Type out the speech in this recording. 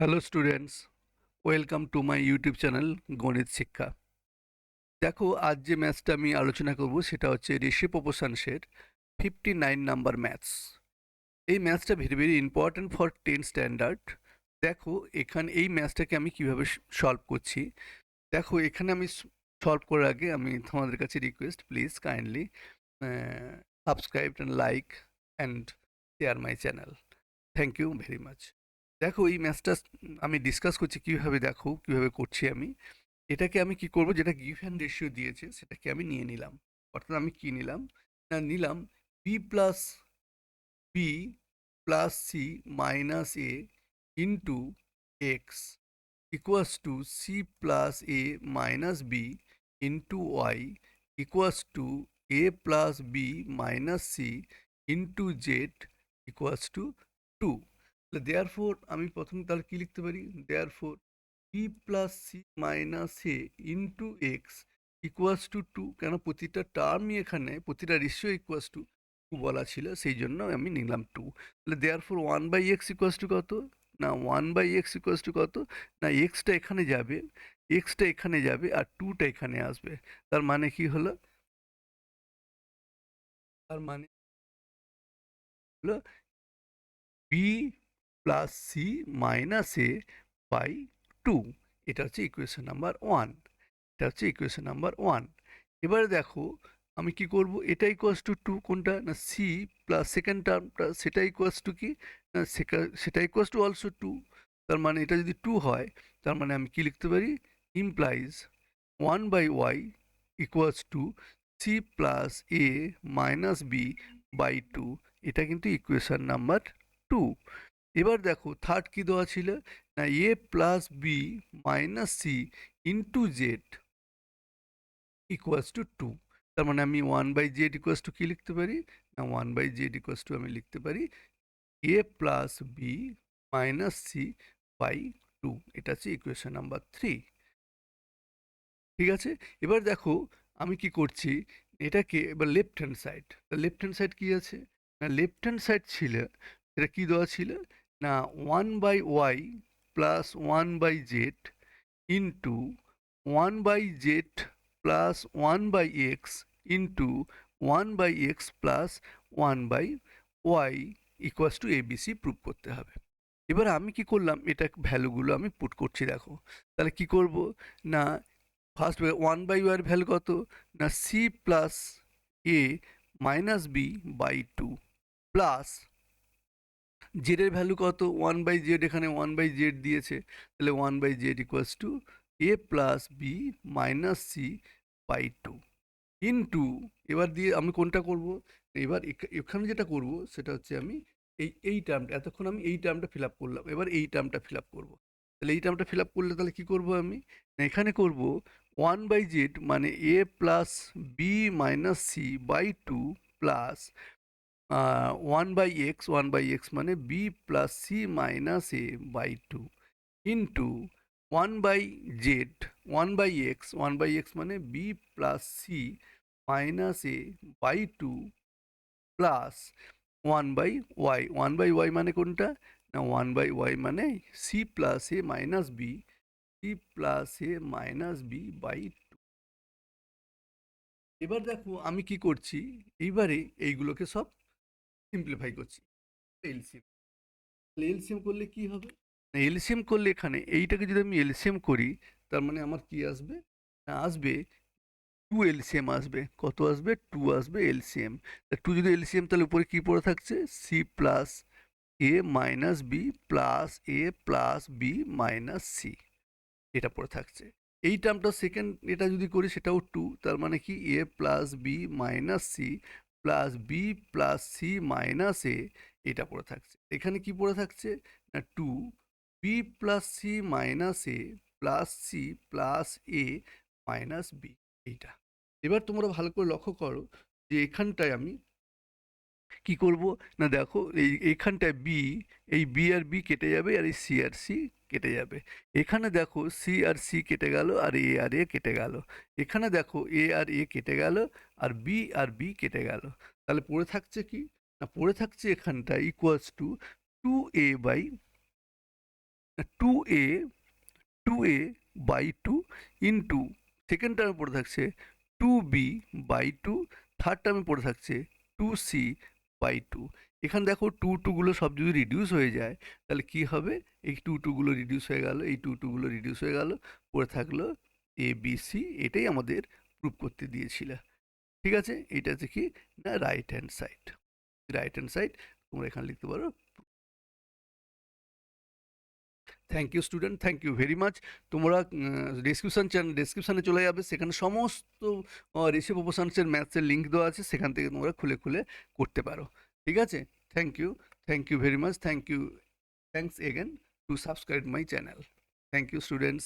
Hello students, welcome to my YouTube channel গণিত শিক্ষা। দেখো, আজ যে ম্যাথসটা আমি আলোচনা করব সেটা হচ্ছে রেশিও প্রপোর্শনসের 59 নাম্বার ম্যাথস। এই ম্যাথসটা very very important for 10 standard. দেখো, এখানে এই ম্যাথসটাকে আমি কিভাবে সলভ করছি। দেখো, এখানে আমি সলভ করার আগে আমি তোমাদের কাছে request, please kindly subscribe and like and share my channel. Thank you very much. দেখো, এই ম্যাথসটা আমি ডিসকাস করছি কীভাবে, দেখো কীভাবে করছি আমি। এটাকে আমি কি করব, যেটা গিভ অ্যান্ড রেশিও দিয়েছে সেটাকে আমি নিয়ে নিলাম। অর্থাৎ আমি কি নিলাম না, নিলাম b plus B plus C minus a into x equals to c plus A minus b into y equals to a plus B minus C into Z equals to 2। Therefore আমি প্রথমে তাহলে কি লিখতে পারি, therefore b plus C minus a into x equals to 2। কেন, প্রতিটা টার্মই এখানে, প্রতিটা রেশিও ইকুয়াস টু 2 বলা ছিল, সেই জন্য আমি নিলাম 2। তাহলে দেয়ারফোর 1/x ইকুয়াস টু কত না, 1/x ইকুয়াস টু কত না, এক্সটা এখানে যাবে, এক্সটা এখানে যাবে আর 2টা এখানে আসবে। তার মানে কি হলো, তার মানে হলো b plus C minus A by 2। এটা হচ্ছে ইকুয়েশন নাম্বার 1। এটা হচ্ছে ইকুয়েশন নাম্বার 1। এবারে দেখো আমি কি করব, এটা ইকুয়াস টু 2 কোনটা না, সি প্লাস সেকেন্ড টার্মটা সেটা ইকুয়াস টু কি না, সেটা ইকুয়াস টু অলসো 2। তার মানে এটা যদি 2 হয়, তার মানে আমি কি লিখতে পারি, implies 1/y equals to c plus A minus B by 2। এটা কিন্তু ইকুয়েশন নাম্বার 2। এবার দেখো থার্ড কি দেওয়া ছিল না, A plus B minus C into Z equals to 2। তার মানে আমি 1/z ইকুয়াস টু কি লিখতে পারি না, 1/z ইকুয়াস টু আমি লিখতে পারি A plus B minus C by 2। এটা হচ্ছে ইকুয়েশন নাম্বার 3। ঠিক আছে। এবার দেখো আমি কি করছি, এটাকে এবার left hand side, left hand side কি আছে না, লেফট হ্যান্ড সাইড ছিল, এটা কি দেওয়া ছিল না, 1/y plus 1/z into 1/z plus 1/x into 1/x plus 1/y equals two ABC prove করতে হবে। এবার আমি কি করলাম, এটা ভ্যালুগুলো আমি পুট করছি। দেখো তাহলে কি করব না, ফার্স্ট 1/y এর ভ্যালু কত না, c plus A minus B by 2 plus z এর ভ্যালু কত, 1/z, এখানে 1/z দিয়েছে, তাহলে 1/z equals to a plus B minus C by 2 into, এবার দিয়ে আমি কোনটা করব, এবার এখানে যেটা করব সেটা হচ্ছে আমি এই টার্মটা, এতক্ষণ আমি এই টার্মটা ফিল আপ করলাম, এবার এই টার্মটা ফিল আপ করবো। তাহলে এই টার্মটা ফিল আপ করলে তাহলে কী করবো আমি না, এখানে করব 1/z মানে A plus B minus C by 2 plus 1/x মানে B plus C minus A by 2 into 1/z 1/x মানে B plus C minus A by 2 plus 1/y 1/y মানে কোনটা না, 1/y মানে C plus A minus B, C plus A minus B by 2। এবার দেখো আমি কি করছি, এইবারে এইগুলোকে সব সিম্পলিফাই করছি, এলসিএম। এলসিএম করলে কি হবে না, এলসিএম করলে এখানে এইটাকে যদি আমি এলসিএম করি, তার মানে আমার কি আসবে না, আসবে 2 এলসিএম আসবে, কত আসবে 2 আসবে এলসিএম। 2 যদি এলসিএম, তাহলে উপরে কি পড়ে থাকছে, সি প্লাস এ মাইনাস বি প্লাস এ প্লাস বি মাইনাস সি, এটা পড়ে থাকছে। এই টার্মটা সেকেন্ড এটা যদি করি সেটাও 2, তার মানে কি A plus B minus C plus B plus C minus A, এটা পড়ে থাকছে। এখানে কি পড়ে থাকছে না, 2 B plus C minus A plus C plus A minus B, এইটা। এবার তোমরা ভালো করে লক্ষ্য করো যে এখানটায় আমি কি করব না, দেখো এইখানটায় বি, এই বি আর বি কেটে যাবে আর এই সি আর সি কেটে যাবে। এখানে দেখো সি আর সি কেটে গেল আর এ কেটে গেল। এখানে দেখো এ আর এ কেটে গেল আর বি কেটে গেল। তাহলে পড়ে থাকছে কি না, পড়ে থাকছে এখানটায় equals to 2a by 2a 2a by 2 into second টার্মে পড়ে থাকছে 2b বাই 2, থার্ড টার্মে পড়ে থাকছে 2c বাই 2। এখানে দেখো 2 গুলো সব যদি রিডিউস হয়ে যায় তাহলে কি হবে, এই 2 গুলো রিডিউস হয়ে গেল, এই 2 গুলো রিডিউস হয়ে গেল, পড়ে থাকলো এ বি সি। এটাই আমাদের প্রুভ করতে দিয়েছিল। ঠিক আছে, এটা হচ্ছে কি না right hand side. Right hand side তোমরা এখানে লিখতে পারো। Thank you student, thank you very much. তোমরা ডেসক্রিপশানে চলে যাবে, সেখানে সমস্ত রেশিও প্রপোর্শনসের ম্যাথসের লিঙ্ক দেওয়া আছে, সেখান থেকে তোমরা খুলে খুলে করতে পারো। ঠিক আছে, thank you very much, thanks again to subscribe my channel. Thank you students.